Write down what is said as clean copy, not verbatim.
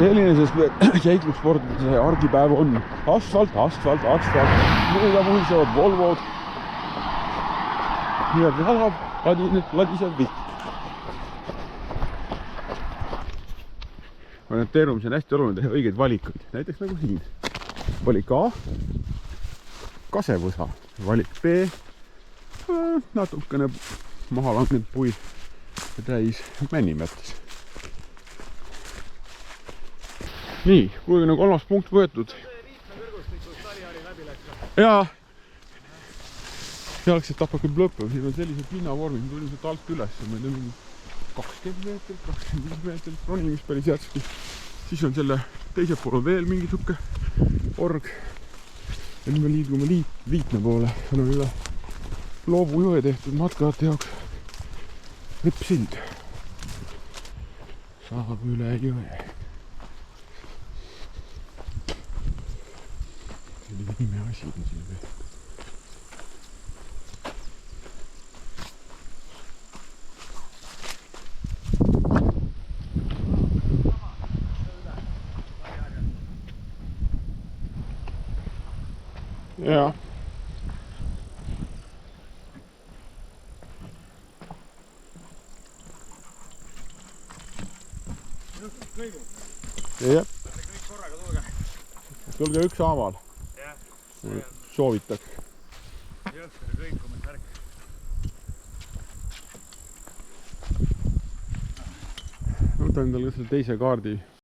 selline see seiklussportlase argipäev on. Asfalt, asfalt, asfalt, mööda muhisevad Volvod. Nii-öelda ladab, ladiseb vihk. Orienteerumise on hästi oluline teha õigeid valikuid. Näiteks nagu siin. Valik A, kasevõsa. Valik B, natukene maha langenud puid ja täis männimetes. Nii, 63. punkt võetud. Jaa. Jalgselt tapab küll lõppu. Siin on sellised pinnavormid, tulime sealt alt üles. Meil on mingi 20 meetrit, 25 meetrit ronimis päris jätski. Siis on selle teise poole veel mingi suke org. Ja nüüd me liigume Liitne poole. On üle Loobu jõe tehtud matkajate jaoks ripsild. Saab üle jõe. Selline ime asi on siin veel. Jaa. Jep. Tulge üks haaval. Soovitaks. Võtan endale selle teise kaardi